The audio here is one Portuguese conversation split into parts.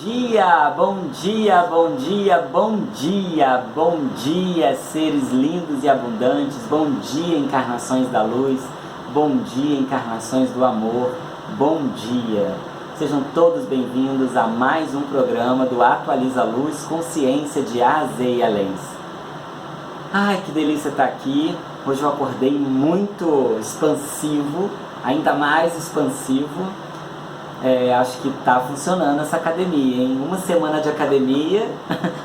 dia, bom dia, bom dia, bom dia, bom dia, seres lindos e abundantes, bom dia, encarnações da luz, bom dia, encarnações do amor, bom dia. Sejam todos bem-vindos a mais um programa do Atualiza Luz, Consciência de A a Z e Além. Ai, que delícia estar aqui. Hoje eu acordei muito expansivo, ainda mais expansivo. Acho que está funcionando essa academia, hein? Uma semana de academia,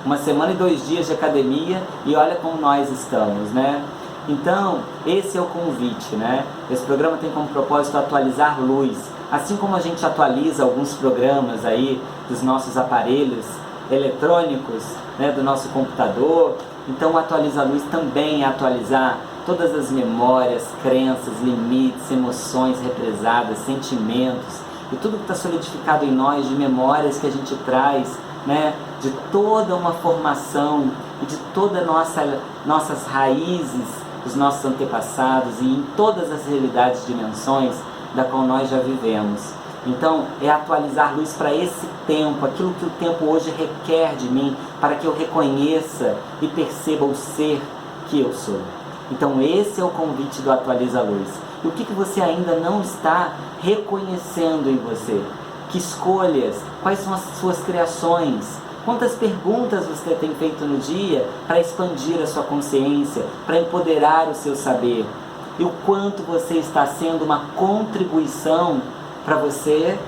uma semana e 2 dias de academia, e olha como nós estamos, né? Então, esse é o convite, né? Esse programa tem como propósito atualizar luz. Assim como a gente atualiza alguns programas aí dos nossos aparelhos eletrônicos, né, do nosso computador, então o Atualiza Luz também é atualizar todas as memórias, crenças, limites, emoções represadas, sentimentos, e tudo que está solidificado em nós, de memórias que a gente traz, né, de toda uma formação e de todas nossas raízes, dos nossos antepassados e em todas as realidades, dimensões da qual nós já vivemos. Então, é atualizar luz para esse tempo, aquilo que o tempo hoje requer de mim, para que eu reconheça e perceba o ser que eu sou. Então, esse é o convite do Atualiza Luz. E o que você ainda não está reconhecendo em você? Que escolhas? Quais são as suas criações? Quantas perguntas você tem feito no dia para expandir a sua consciência, para empoderar o seu saber? E o quanto você está sendo uma contribuição para você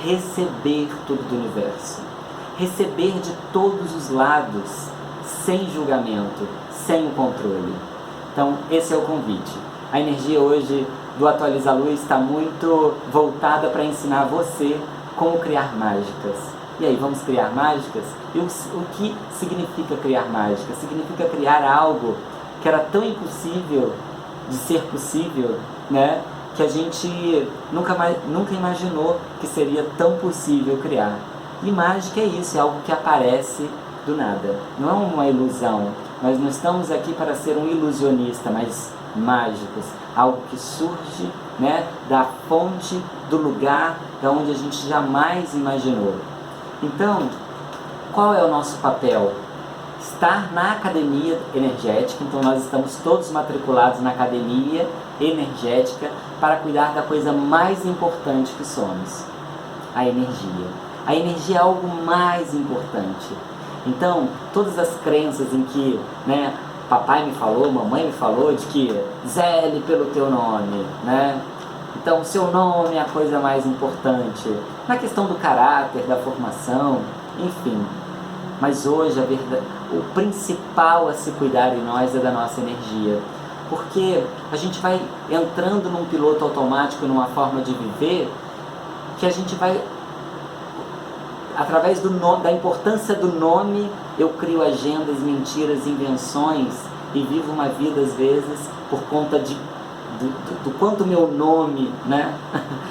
receber tudo do universo? Receber de todos os lados, sem julgamento, sem o controle. Então, esse é o convite. A energia hoje do Atualiza Luz está muito voltada para ensinar você como criar mágicas. E aí, vamos criar mágicas? E o que significa criar mágica? Significa criar algo que era tão impossível de ser possível, né? Que a gente nunca imaginou que seria tão possível criar. E mágica é isso, é algo que aparece do nada. Não é uma ilusão. Nós não estamos aqui para ser um ilusionista, mas mágicos, algo que surge, né, da fonte, do lugar, da onde a gente jamais imaginou. Então, qual é o nosso papel? Estar na academia energética. Então nós estamos todos matriculados na academia energética para cuidar da coisa mais importante que somos, a energia. A energia é algo mais importante. Então, todas as crenças em que, né, papai me falou, mamãe me falou de que zele pelo teu nome, né? Então, o seu nome é a coisa mais importante. Na questão do caráter, da formação, enfim. Mas hoje, o principal a se cuidar em nós é da nossa energia. Porque a gente vai entrando num piloto automático, numa forma de viver, que a gente vai, através da importância do nome, eu crio agendas, mentiras, invenções e vivo uma vida, às vezes, por conta do quanto meu nome, né,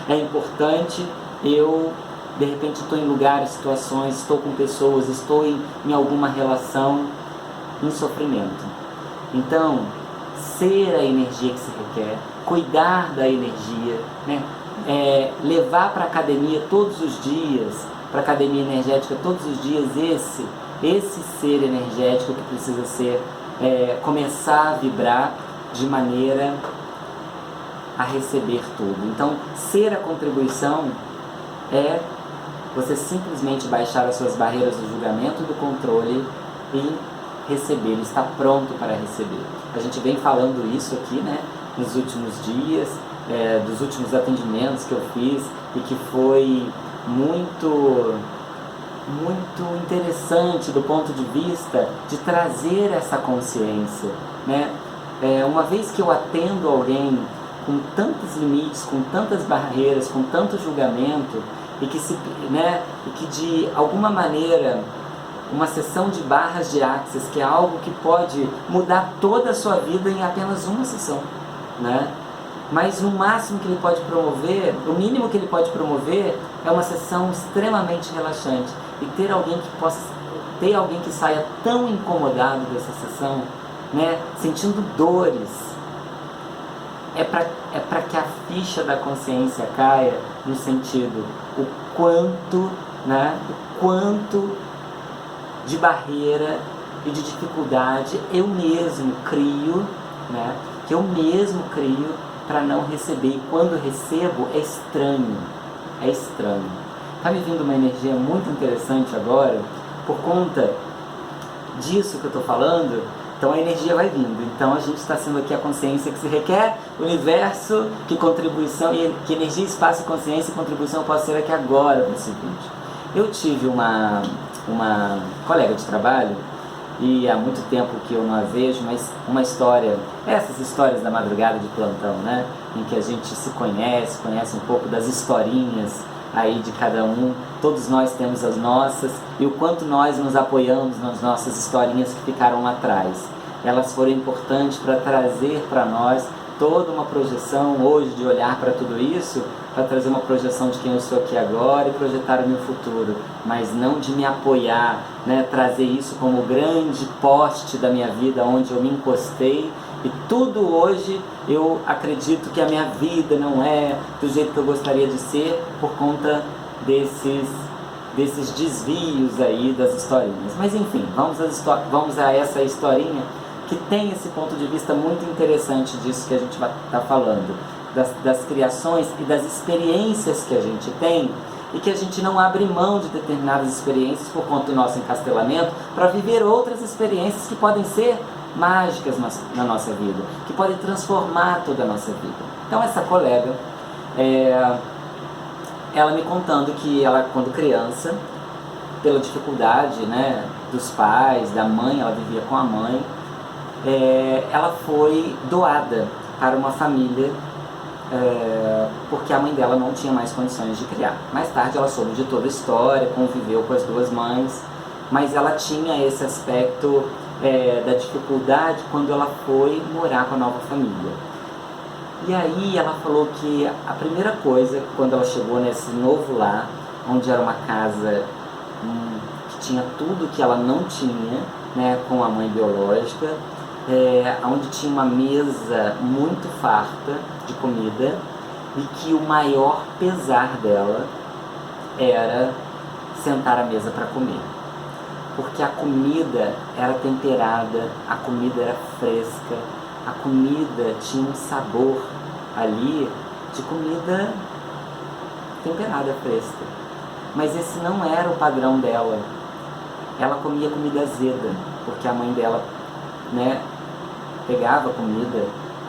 é importante. Eu, de repente, estou em lugares, situações, estou com pessoas, estou em alguma relação, em sofrimento. Então, ser a energia que se requer, cuidar da energia, né, levar para a academia todos os dias, para a academia energética todos os dias, esse ser energético que precisa ser, começar a vibrar de maneira a receber tudo. Então, ser a contribuição é você simplesmente baixar as suas barreiras do julgamento e do controle e receber, ele está pronto para receber. A gente vem falando isso aqui, né, nos últimos dias, dos últimos atendimentos que eu fiz, e que foi muito interessante do ponto de vista de trazer essa consciência, né? Uma vez que eu atendo alguém com tantos limites, com tantas barreiras, com tanto julgamento, e que de alguma maneira uma sessão de barras de Axis, que é algo que pode mudar toda a sua vida em apenas uma sessão, né? Mas no máximo que ele pode promover, o mínimo que ele pode promover é uma sessão extremamente relaxante. E ter alguém que saia tão incomodado dessa sessão, né, sentindo dores, é para que a ficha da consciência caia, no sentido, o quanto né, o quanto de barreira e de dificuldade eu mesmo crio, né, que eu mesmo crio para não receber. E quando recebo é estranho, é estranho. Está me vindo uma energia muito interessante agora, por conta disso que eu estou falando. Então a energia vai vindo. Então a gente está sendo aqui a consciência que se requer, o universo, que contribuição, e que energia, espaço, consciência e contribuição eu posso ser aqui agora para o seguinte. Eu tive uma colega de trabalho, e há muito tempo que eu não a vejo, mas uma história, essas histórias da madrugada de plantão, né? Em que a gente se conhece um pouco das historinhas aí de cada um, todos nós temos as nossas, e o quanto nós nos apoiamos nas nossas historinhas que ficaram lá atrás. Elas foram importantes para trazer para nós toda uma projeção hoje de olhar para tudo isso, para trazer uma projeção de quem eu sou aqui agora e projetar o meu futuro, mas não de me apoiar, né? Trazer isso como o grande poste da minha vida, onde eu me encostei, e tudo hoje eu acredito que a minha vida não é do jeito que eu gostaria de ser por conta desses desvios aí das historinhas. Mas enfim, vamos a essa historinha que tem esse ponto de vista muito interessante disso que a gente vai estar falando, das criações e das experiências que a gente tem, e que a gente não abre mão de determinadas experiências por conta do nosso encastelamento para viver outras experiências que podem ser mágicas na nossa vida, que podem transformar toda a nossa vida. Então essa colega, ela me contando que ela, quando criança, pela dificuldade, né, dos pais, da mãe, ela vivia com a mãe, ela foi doada para uma família, porque a mãe dela não tinha mais condições de criar. Mais tarde ela soube de toda a história, conviveu com as duas mães, mas ela tinha esse aspecto da dificuldade quando ela foi morar com a nova família. E aí ela falou que a primeira coisa, quando ela chegou nesse novo lar, onde era uma casa que tinha tudo que ela não tinha, né, com a mãe biológica, onde tinha uma mesa muito farta de comida, e que o maior pesar dela era sentar à mesa para comer, porque a comida era temperada, a comida era fresca, a comida tinha um sabor ali de comida temperada, fresca, mas esse não era o padrão dela. Ela comia comida azeda, porque a mãe dela, né, pegava comida,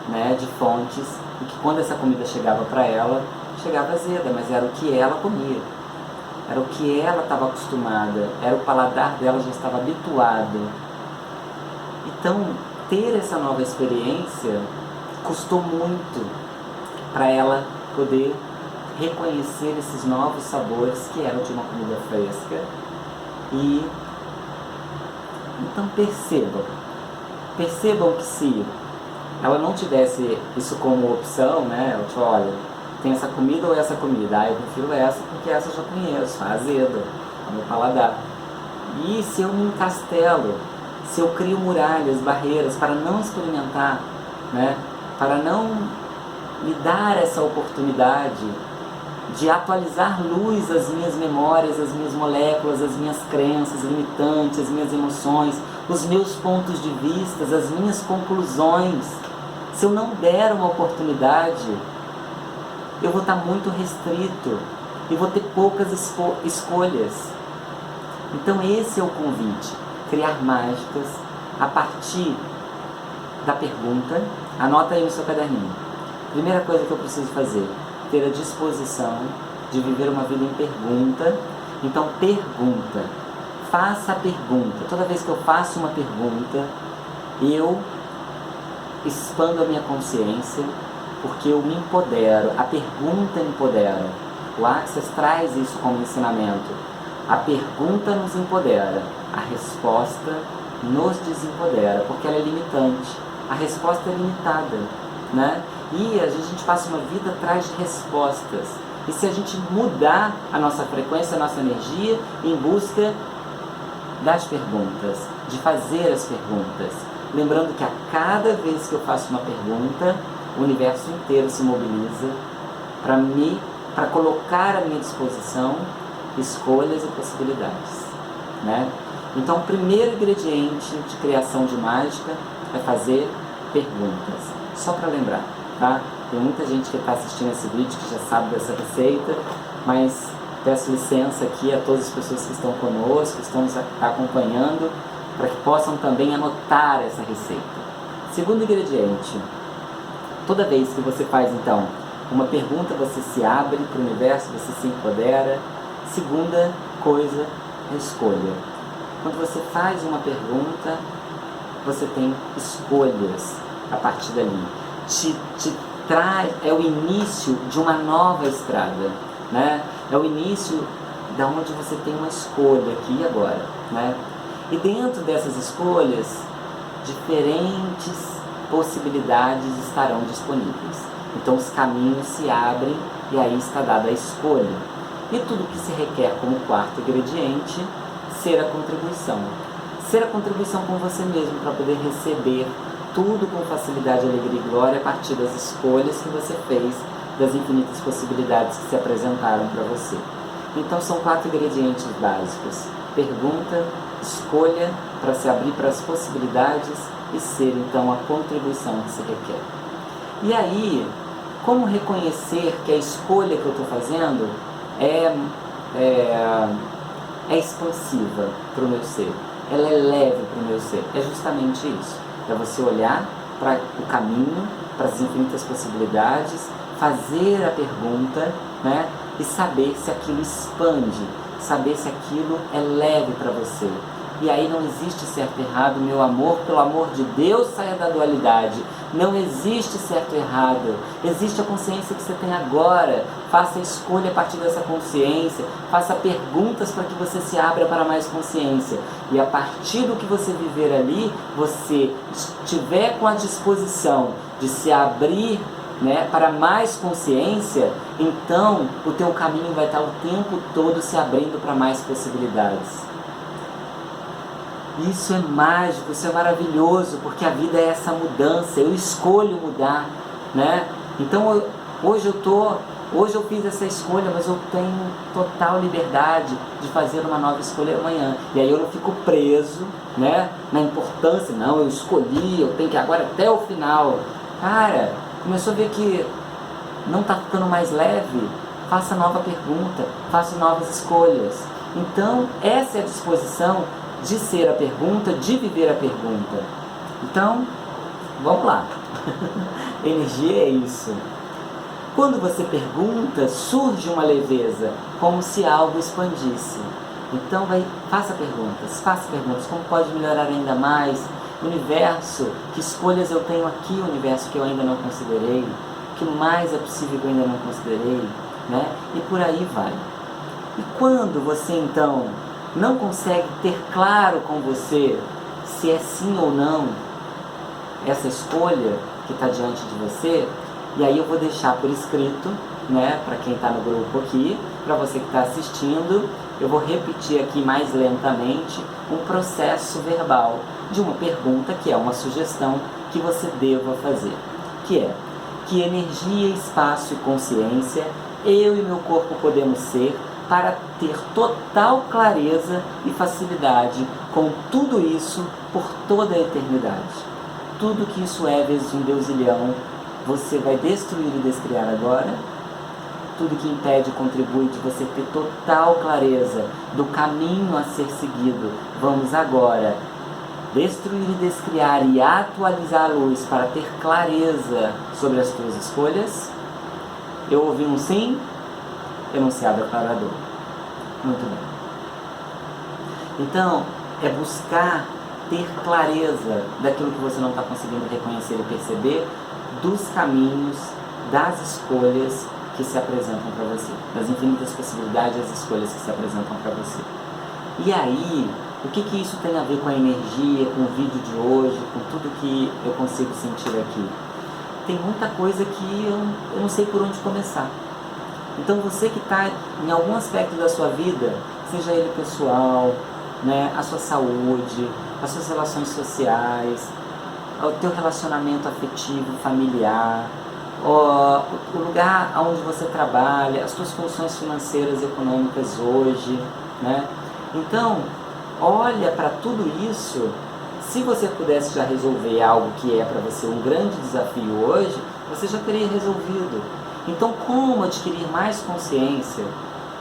né, de fontes, e que quando essa comida chegava para ela, chegava azeda, mas era o que ela comia, era o que ela estava acostumada, era o paladar dela, já estava habituado. Então, ter essa nova experiência custou muito para ela poder reconhecer esses novos sabores que eram de uma comida fresca. E então percebam que se ela não tivesse isso como opção, né, eu te olha, tem essa comida ou essa comida? Eu prefiro essa porque essa eu já conheço, a azeda, é o meu paladar. E se eu me encastelo, se eu crio muralhas, barreiras para não experimentar, né, para não me dar essa oportunidade de atualizar luz às minhas memórias, às minhas moléculas, às minhas crenças limitantes, às minhas emoções, os meus pontos de vista, as minhas conclusões, se eu não der uma oportunidade, eu vou estar muito restrito e vou ter poucas escolhas. Então esse é o convite, criar mágicas a partir da pergunta. Anota aí no seu caderninho. Primeira coisa que eu preciso fazer, ter a disposição de viver uma vida em pergunta. Então pergunta, faça a pergunta. Toda vez que eu faço uma pergunta, eu expando a minha consciência, porque eu me empodero. A pergunta me empodera. O Access traz isso como ensinamento. A pergunta nos empodera, a resposta nos desempodera, porque ela é limitante. A resposta é limitada, né? E a gente passa uma vida atrás de respostas. E se a gente mudar a nossa frequência, a nossa energia, em busca das perguntas, de fazer as perguntas, lembrando que a cada vez que eu faço uma pergunta, o universo inteiro se mobiliza para colocar à minha disposição escolhas e possibilidades, né? Então, o primeiro ingrediente de criação de mágica é fazer perguntas. Só para lembrar, tá? Tem muita gente que está assistindo esse vídeo que já sabe dessa receita, mas peço licença aqui a todas as pessoas que estão conosco, que estão nos acompanhando, para que possam também anotar essa receita. Segundo ingrediente, toda vez que você faz, então, uma pergunta, você se abre para o universo, você se empodera. Segunda coisa, a escolha. Quando você faz uma pergunta, você tem escolhas a partir dali. Te traz, é o início de uma nova estrada, né? É o início da onde você tem uma escolha aqui e agora, né? E dentro dessas escolhas, diferentes possibilidades estarão disponíveis. Então os caminhos se abrem e aí está dada a escolha. E tudo que se requer como quarto ingrediente, ser a contribuição. Ser a contribuição com você mesmo para poder receber tudo com facilidade, alegria e glória a partir das escolhas que você fez, das infinitas possibilidades que se apresentaram para você. Então são 4 ingredientes básicos: pergunta, escolha para se abrir para as possibilidades e ser então a contribuição que se requer. E aí, como reconhecer que a escolha que eu estou fazendo é expansiva para o meu ser, ela é leve para o meu ser? É justamente isso, é você olhar para o caminho, para as infinitas possibilidades, fazer a pergunta, né, e saber se aquilo expande, saber se aquilo é leve para você. E aí não existe certo e errado, meu amor, pelo amor de Deus, saia da dualidade. Não existe certo e errado, existe a consciência que você tem agora. Faça a escolha a partir dessa consciência, faça perguntas para que você se abra para mais consciência. E a partir do que você viver ali, você estiver com a disposição de se abrir, né, para mais consciência, então o teu caminho vai estar o tempo todo se abrindo para mais possibilidades. Isso é mágico, isso é maravilhoso, porque a vida é essa mudança, eu escolho mudar, né? Então hoje eu fiz essa escolha, mas eu tenho total liberdade de fazer uma nova escolha amanhã. E aí eu não fico preso, né, na importância, não, eu escolhi, eu tenho que ir agora até o final. Cara, começou a ver que não está ficando mais leve, faça nova pergunta, faça novas escolhas. Então essa é a disposição de ser a pergunta, de viver a pergunta. Então, vamos lá. Energia é isso. Quando você pergunta, surge uma leveza, como se algo expandisse. Então, faça perguntas. Como pode melhorar ainda mais? Universo, que escolhas eu tenho aqui, universo, que eu ainda não considerei? O que mais é possível que eu ainda não considerei? Né? E por aí vai. E quando você, então, não consegue ter claro com você se é sim ou não essa escolha que está diante de você, e aí eu vou deixar por escrito, né, para quem está no grupo aqui, para você que está assistindo, eu vou repetir aqui mais lentamente um processo verbal de uma pergunta que é uma sugestão que você deva fazer, que é: que energia, espaço e consciência eu e meu corpo podemos ser para ter total clareza e facilidade com tudo isso por toda a eternidade. Tudo que isso é vezes 1 deusilhão, você vai destruir e descriar agora. Tudo que impede e contribui de você ter total clareza do caminho a ser seguido, vamos agora destruir e descriar e atualizar a luz para ter clareza sobre as tuas escolhas. Eu ouvi um sim, enunciado aclarador. Muito bem. Então, é buscar ter clareza daquilo que você não está conseguindo reconhecer e perceber, dos caminhos, das escolhas que se apresentam para você, das infinitas possibilidades das escolhas que se apresentam para você. E aí, o que isso tem a ver com a energia, com o vídeo de hoje, com tudo que eu consigo sentir aqui? Tem muita coisa que eu não sei por onde começar. Então você que está em algum aspecto da sua vida, seja ele pessoal, né, a sua saúde, as suas relações sociais, o teu relacionamento afetivo, familiar, o lugar onde você trabalha, as suas funções financeiras e econômicas hoje, né? Então, olha para tudo isso. Se você pudesse já resolver algo que é para você um grande desafio hoje, você já teria resolvido. Então, como adquirir mais consciência,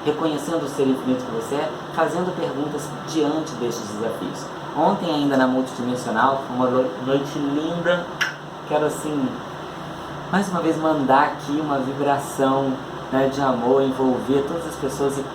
reconhecendo o ser infinito que você é, fazendo perguntas diante destes desafios. Ontem ainda na Multidimensional, foi uma noite linda, quero assim, mais uma vez mandar aqui uma vibração, né, de amor, envolver todas as pessoas e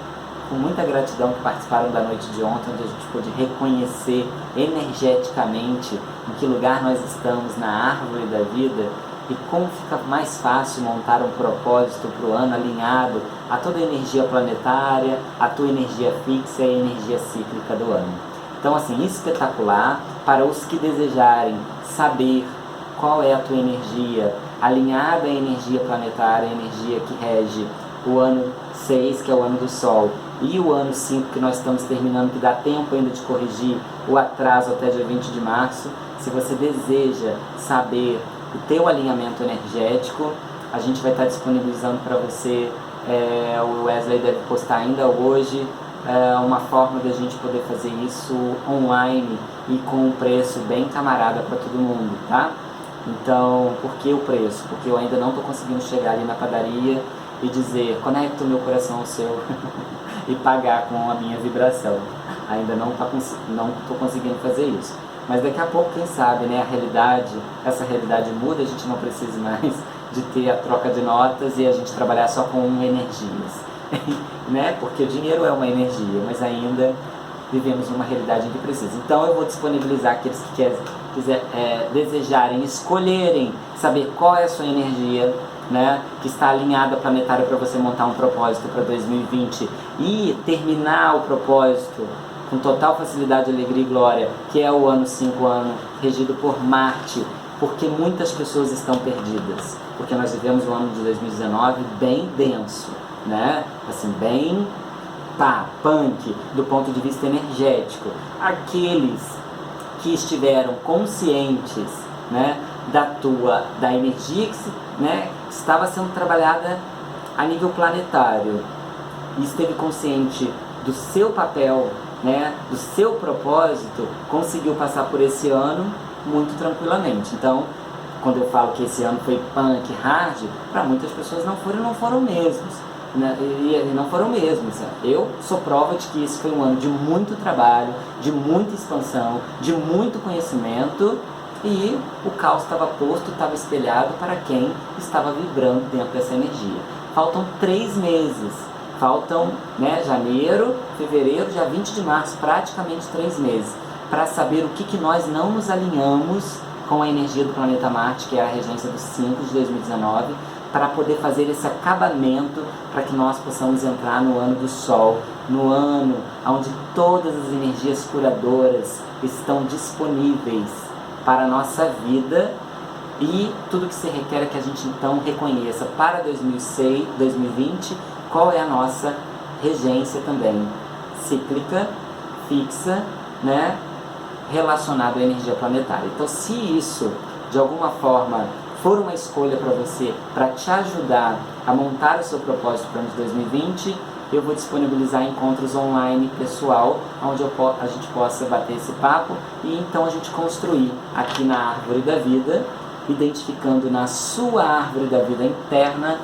com muita gratidão que participaram da noite de ontem, onde a gente pôde reconhecer energeticamente em que lugar nós estamos na árvore da vida e como fica mais fácil montar um propósito para o ano alinhado a toda a energia planetária, a tua energia fixa e a energia cíclica do ano. Então, assim, espetacular. Para os que desejarem saber qual é a tua energia, alinhada à energia planetária, a energia que rege o ano 6, que é o ano do Sol, e o ano 5, que nós estamos terminando, que dá tempo ainda de corrigir o atraso até dia 20 de março. Se você deseja saber o teu alinhamento energético, a gente vai estar disponibilizando para você, o Wesley deve postar ainda hoje, uma forma da gente poder fazer isso online e com um preço bem camarada para todo mundo, tá? Então, por que o preço? Porque eu ainda não estou conseguindo chegar ali na padaria e dizer, conecta o meu coração ao seu e pagar com a minha vibração. Ainda não estou conseguindo fazer isso. Mas daqui a pouco, quem sabe, né, essa realidade muda, a gente não precisa mais de ter a troca de notas e a gente trabalhar só com energias. Né? Porque o dinheiro é uma energia, mas ainda vivemos numa realidade em que precisa. Então eu vou disponibilizar aqueles que desejarem, escolherem saber qual é a sua energia, né, que está alinhada planetária para você montar um propósito para 2020 e terminar o propósito com total facilidade, alegria e glória, que é o ano 5, ano regido por Marte, porque muitas pessoas estão perdidas, porque nós vivemos um ano de 2019 bem denso, né? Assim, bem punk do ponto de vista energético. Aqueles que estiveram conscientes, né, da energia que estava sendo trabalhada a nível planetário e esteve consciente do seu papel, né, do seu propósito, conseguiu passar por esse ano muito tranquilamente. Então, quando eu falo que esse ano foi punk, hard, para muitas pessoas não foram mesmos, né? E não foram mesmos. Eu sou prova de que esse foi um ano de muito trabalho, de muita expansão, de muito conhecimento, e o caos estava posto, estava espelhado para quem estava vibrando dentro dessa energia. Faltam 3 meses. Faltam, né, janeiro, fevereiro, dia 20 de março, praticamente 3 meses, para saber o que nós não nos alinhamos com a energia do planeta Marte, que é a regência do 5 de 2019, para poder fazer esse acabamento, para que nós possamos entrar no ano do Sol, no ano onde todas as energias curadoras estão disponíveis para a nossa vida, e tudo que se requer é que a gente então reconheça para 2020 qual é a nossa regência também, cíclica, fixa, né, relacionado à energia planetária. Então, se isso de alguma forma for uma escolha para você, para te ajudar a montar o seu propósito para o ano de 2020, eu vou disponibilizar encontros online pessoal, onde a gente possa bater esse papo e então a gente construir aqui na árvore da vida, identificando na sua árvore da vida interna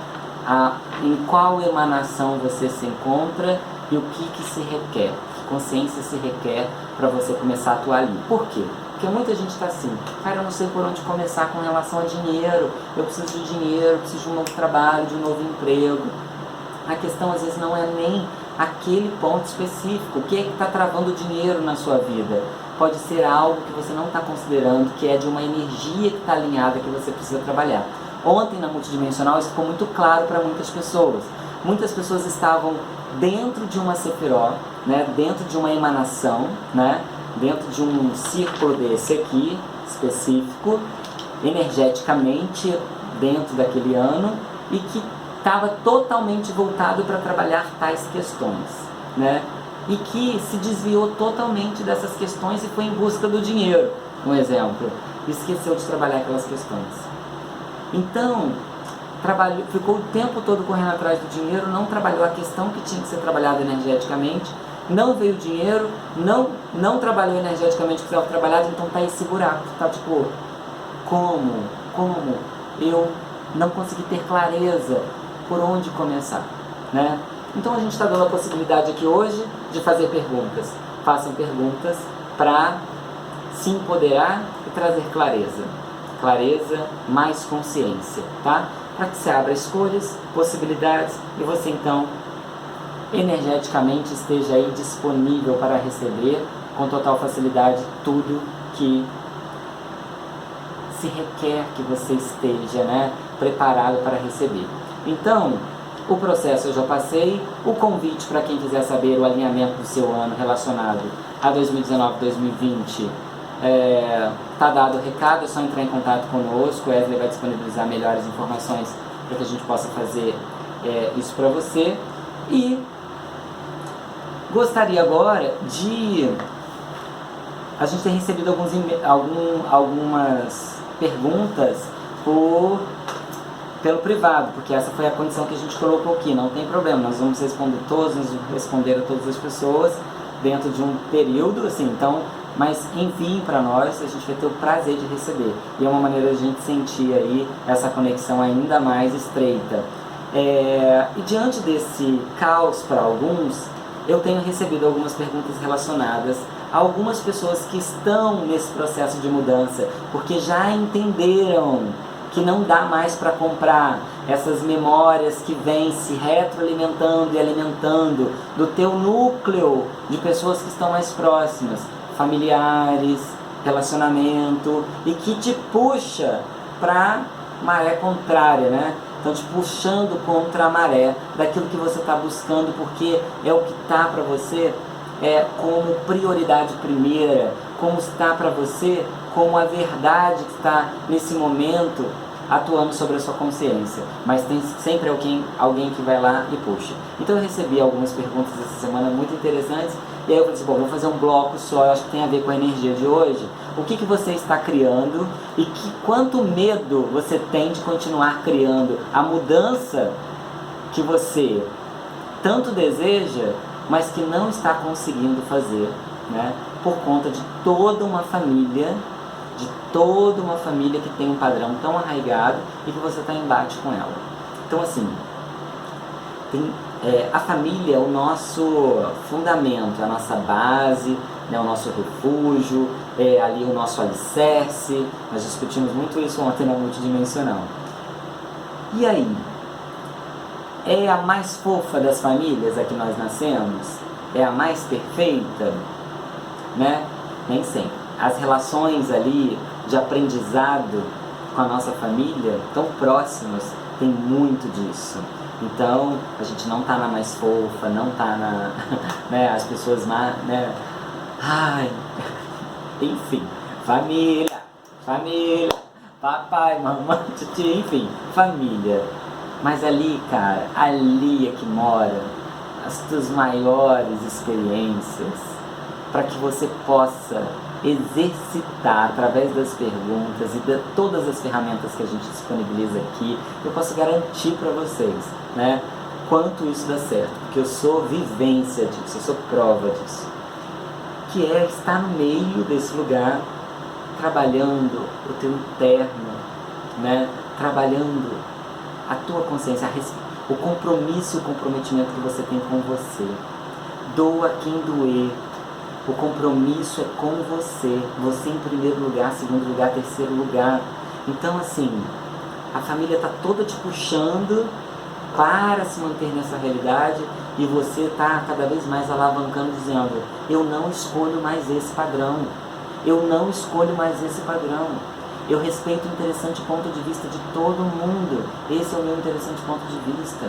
em qual emanação você se encontra e o que se requer, que consciência se requer para você começar a atuar ali. Por quê? Porque muita gente está assim, cara, eu não sei por onde começar com relação a dinheiro, eu preciso de dinheiro, eu preciso de um novo trabalho, de um novo emprego. A questão às vezes não é nem aquele ponto específico, o que é que está travando o dinheiro na sua vida. Pode ser algo que você não está considerando, que é de uma energia que está alinhada, que você precisa trabalhar. Ontem na Multidimensional isso ficou muito claro para muitas pessoas. Muitas pessoas estavam dentro de uma sefiró, né, dentro de uma emanação, né, dentro de um círculo desse aqui, específico, energeticamente dentro daquele ano, e que estava totalmente voltado para trabalhar tais questões, né, e que se desviou totalmente dessas questões e foi em busca do dinheiro, um exemplo, e esqueceu de trabalhar aquelas questões. Então, ficou o tempo todo correndo atrás do dinheiro, não trabalhou a questão que tinha que ser trabalhada energeticamente, não veio dinheiro, não trabalhou energeticamente o que precisava trabalhar, então tá esse buraco, tá tipo, como eu não consegui ter clareza por onde começar, né? Então a gente está dando a possibilidade aqui hoje de fazer perguntas. Façam perguntas para se empoderar e trazer clareza. Clareza mais consciência, tá? Para que você abra escolhas, possibilidades e você então energeticamente esteja aí disponível para receber com total facilidade tudo que se requer que você esteja, né, preparado para receber. Então, o processo eu já passei, o convite para quem quiser saber o alinhamento do seu ano relacionado a 2019-2020, tá dado o recado, é só entrar em contato conosco, o Wesley vai disponibilizar melhores informações para que a gente possa fazer isso para você. E gostaria agora de... A gente tem recebido algumas perguntas pelo privado, porque essa foi a condição que a gente colocou aqui, não tem problema, nós vamos responder todos, nós vamos responder a todas as pessoas dentro de um período, assim, então, mas enviem para nós, a gente vai ter o prazer de receber, e é uma maneira de a gente sentir aí essa conexão ainda mais estreita. E diante desse caos para alguns, eu tenho recebido algumas perguntas relacionadas a algumas pessoas que estão nesse processo de mudança, porque já entenderam que não dá mais para comprar essas memórias que vêm se retroalimentando e alimentando do teu núcleo de pessoas que estão mais próximas, familiares, relacionamento, e que te puxa para maré contrária, né? Então te puxando contra a maré daquilo que você está buscando, porque é o que está para você como prioridade primeira, como está para você como a verdade que está nesse momento atuando sobre a sua consciência, mas tem sempre alguém que vai lá e puxa. Então eu recebi algumas perguntas essa semana muito interessantes, e aí eu falei assim, bom, vou fazer um bloco só, eu acho que tem a ver com a energia de hoje. O que você está criando e quanto medo você tem de continuar criando a mudança que você tanto deseja, mas que não está conseguindo fazer, né? Por conta de toda uma família que tem um padrão tão arraigado e que você está em embate com ela. Então assim, a família é o nosso fundamento, a nossa base, né, o nosso refúgio, ali o nosso alicerce. Nós discutimos muito isso ontem na multidimensional. E aí? É a mais fofa das famílias a que nós nascemos? É a mais perfeita? Né? Nem sempre. As relações ali de aprendizado com a nossa família, tão próximas, tem muito disso. Então, a gente não tá na mais fofa, não tá na... né, as pessoas mais... né, ai, enfim, família, papai, mamãe, titi, enfim, família. Mas ali, cara, ali é que mora as tuas maiores experiências, para que você possa exercitar através das perguntas e de todas as ferramentas que a gente disponibiliza aqui. Eu posso garantir para vocês, né, quanto isso dá certo, porque eu sou vivência disso, eu sou prova disso, que é estar no meio desse lugar, trabalhando o teu interno, né, trabalhando a tua consciência, o compromisso e o comprometimento que você tem com você. Doa quem doer. O compromisso é com você. Você em primeiro lugar, segundo lugar, terceiro lugar. Então assim, a família está toda te puxando para se manter nessa realidade, e você está cada vez mais alavancando, dizendo, eu não escolho mais esse padrão. Eu não escolho mais esse padrão. Eu respeito o interessante ponto de vista de todo mundo. Esse é o meu interessante ponto de vista.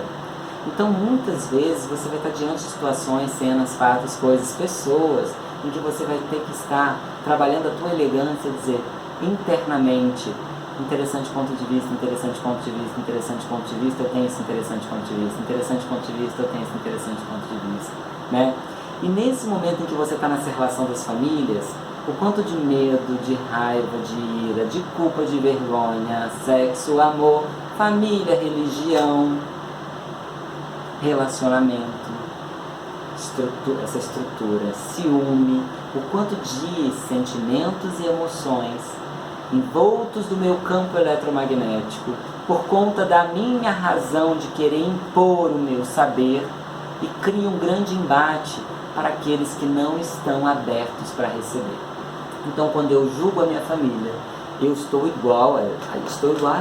Então, muitas vezes, você vai estar diante de situações, cenas, fatos, coisas, pessoas, em que você vai ter que estar trabalhando a tua elegância, dizer, internamente, interessante ponto de vista, interessante ponto de vista, interessante ponto de vista, eu tenho esse interessante ponto de vista, interessante ponto de vista, eu tenho esse interessante ponto de vista, né? E nesse momento em que você está nessa relação das famílias, o quanto de medo, de raiva, de ira, de culpa, de vergonha, sexo, amor, família, religião, relacionamento, essa estrutura, ciúme, o quanto de sentimentos e emoções envoltos do meu campo eletromagnético, por conta da minha razão de querer impor o meu saber, e cria um grande embate para aqueles que não estão abertos para receber. Então, quando eu julgo a minha família, eu estou igual a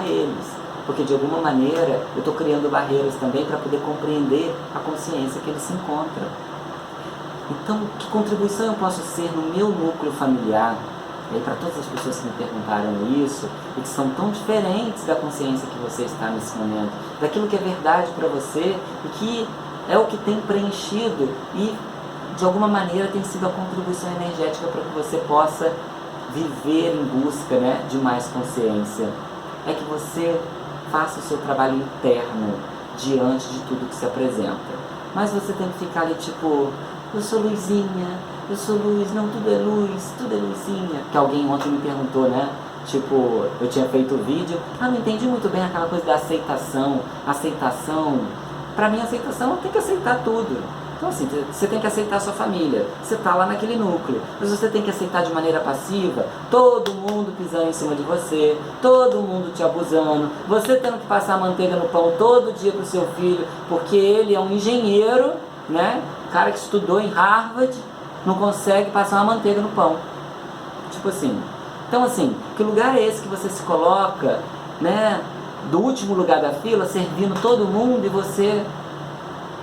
eles, porque de alguma maneira eu estou criando barreiras também para poder compreender a consciência que eles se encontram. Então, que contribuição eu posso ser no meu núcleo familiar? E aí, para todas as pessoas que me perguntaram isso, e que são tão diferentes da consciência que você está nesse momento, daquilo que é verdade para você, e que é o que tem preenchido e, de alguma maneira, tem sido a contribuição energética para que você possa viver em busca, né, de mais consciência. É que você faça o seu trabalho interno diante de tudo que se apresenta. Mas você tem que ficar ali tipo, eu sou luzinha, eu sou luz, não, tudo é luzinha. Que alguém ontem me perguntou, né? Tipo, eu tinha feito o vídeo, não entendi muito bem aquela coisa da aceitação. Pra mim, aceitação tem que aceitar tudo. Então assim, você tem que aceitar a sua família, você tá lá naquele núcleo, mas você tem que aceitar de maneira passiva, todo mundo pisando em cima de você, todo mundo te abusando, você tendo que passar manteiga no pão todo dia pro seu filho, porque ele é um engenheiro, né? Cara que estudou em Harvard, não consegue passar uma manteiga no pão. Tipo assim. Então assim, que lugar é esse que você se coloca, né? Do último lugar da fila, servindo todo mundo, e você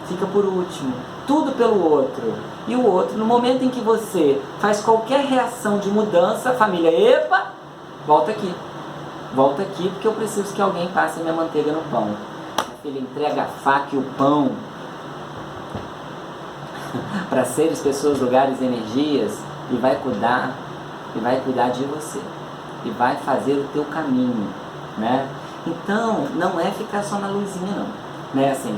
fica por último. Tudo pelo outro. E o outro, no momento em que você faz qualquer reação de mudança, a família, epa, volta aqui. Volta aqui porque eu preciso que alguém passe minha manteiga no pão. A filha entrega a faca e o pão para seres, pessoas, lugares, energias, e vai cuidar de você. E vai fazer o teu caminho, né? Então, não é ficar só na luzinha, não. Né? Assim,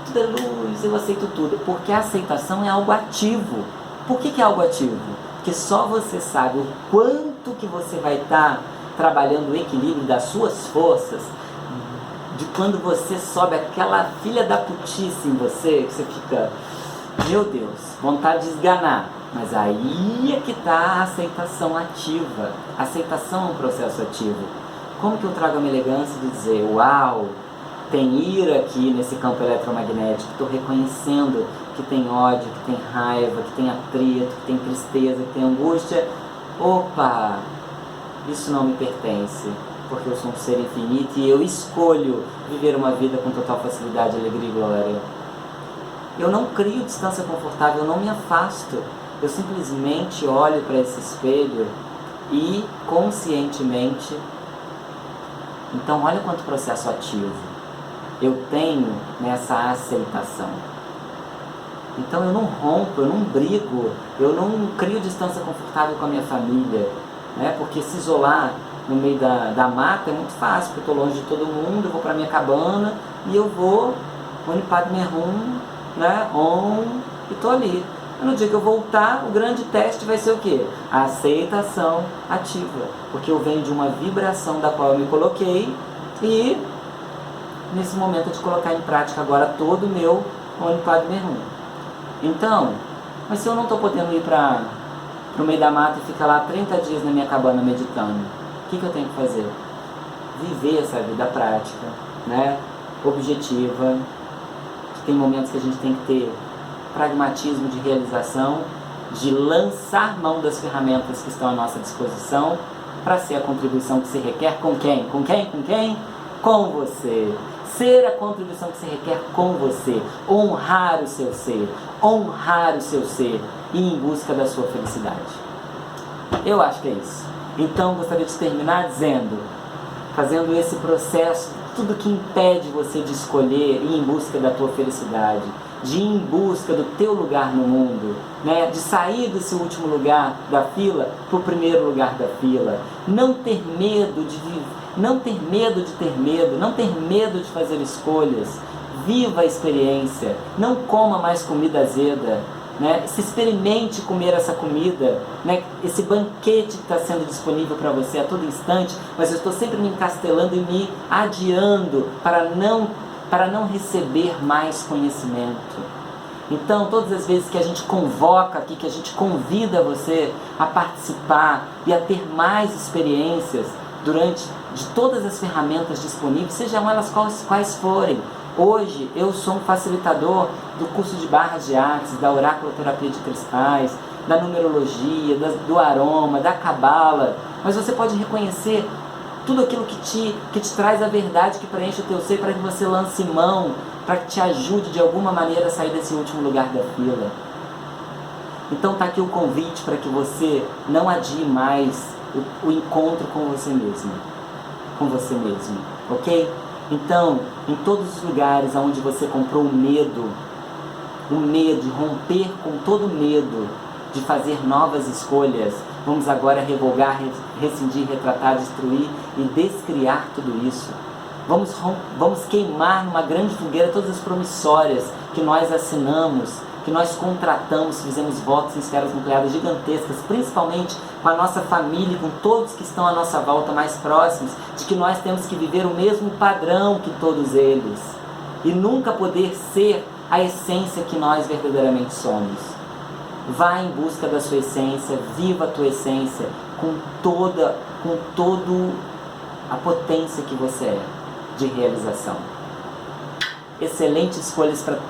tudo é luz, eu aceito tudo. Porque a aceitação é algo ativo. Por que é algo ativo? Porque só você sabe o quanto que você vai estar trabalhando o equilíbrio das suas forças, de quando você sobe aquela filha da putice em você, que você fica, meu Deus, vontade de esganar. Mas aí é que está a aceitação ativa. A aceitação é um processo ativo. Como que eu trago a minha elegância de dizer, uau, tem ira aqui nesse campo eletromagnético, estou reconhecendo que tem ódio, que tem raiva, que tem atrito, que tem tristeza, que tem angústia. Opa, isso não me pertence, porque eu sou um ser infinito e eu escolho viver uma vida com total facilidade, alegria e glória. Eu não crio distância confortável, eu não me afasto. Eu simplesmente olho para esse espelho e conscientemente. Então olha quanto processo ativo eu tenho nessa aceitação. Então eu não rompo, eu não brigo, eu não crio distância confortável com a minha família, né? Porque se isolar no meio da mata é muito fácil, porque eu estou longe de todo mundo, eu vou para minha cabana e eu vou Onipad Merhum, né? E estou ali. E no dia que eu voltar, o grande teste vai ser o quê? A aceitação ativa, porque eu venho de uma vibração da qual eu me coloquei e nesse momento de colocar em prática agora todo o meu Onipad Merhum. Então, mas se eu não estou podendo ir para o meio da mata e ficar lá 30 dias na minha cabana meditando, o que eu tenho que fazer? Viver essa vida prática, né? Objetiva, que tem momentos que a gente tem que ter pragmatismo de realização, de lançar mão das ferramentas que estão à nossa disposição para ser a contribuição que se requer com quem? Com quem? Com quem? Com você. Ser a contribuição que se requer com você. Honrar o seu ser. Honrar o seu ser e ir em busca da sua felicidade. Eu acho que é isso. Então, gostaria de terminar dizendo, fazendo esse processo, tudo que impede você de escolher ir em busca da tua felicidade, de ir em busca do teu lugar no mundo, né? De sair desse último lugar da fila para o primeiro lugar da fila. Não ter medo de viver, não ter medo de ter medo, não ter medo de fazer escolhas. Viva a experiência, não coma mais comida azeda, né? Se experimente comer essa comida, né? Esse banquete que está sendo disponível para você a todo instante, mas eu estou sempre me encastelando e me adiando para não receber mais conhecimento. Então, todas as vezes que a gente convoca aqui, que a gente convida você a participar e a ter mais experiências de todas as ferramentas disponíveis, sejam elas quais forem. Hoje eu sou um facilitador do curso de barras de axis, da oraculoterapia de cristais, da numerologia, do aroma, da cabala, mas você pode reconhecer tudo aquilo que te traz a verdade, que preenche o teu ser, para que você lance mão, para que te ajude de alguma maneira a sair desse último lugar da fila. Então está aqui o convite para que você não adie mais o encontro com você mesmo, ok? Então, em todos os lugares onde você comprou o medo de romper com todo medo, de fazer novas escolhas, vamos agora revogar, rescindir, retratar, destruir e descriar tudo isso. Vamos queimar numa grande fogueira todas as promissórias que nós assinamos, que nós contratamos, fizemos votos em esferas nucleares gigantescas, principalmente com a nossa família, com todos que estão à nossa volta mais próximos, de que nós temos que viver o mesmo padrão que todos eles e nunca poder ser a essência que nós verdadeiramente somos. Vá em busca da sua essência, viva a tua essência com toda a potência que você é de realização. Excelentes escolhas para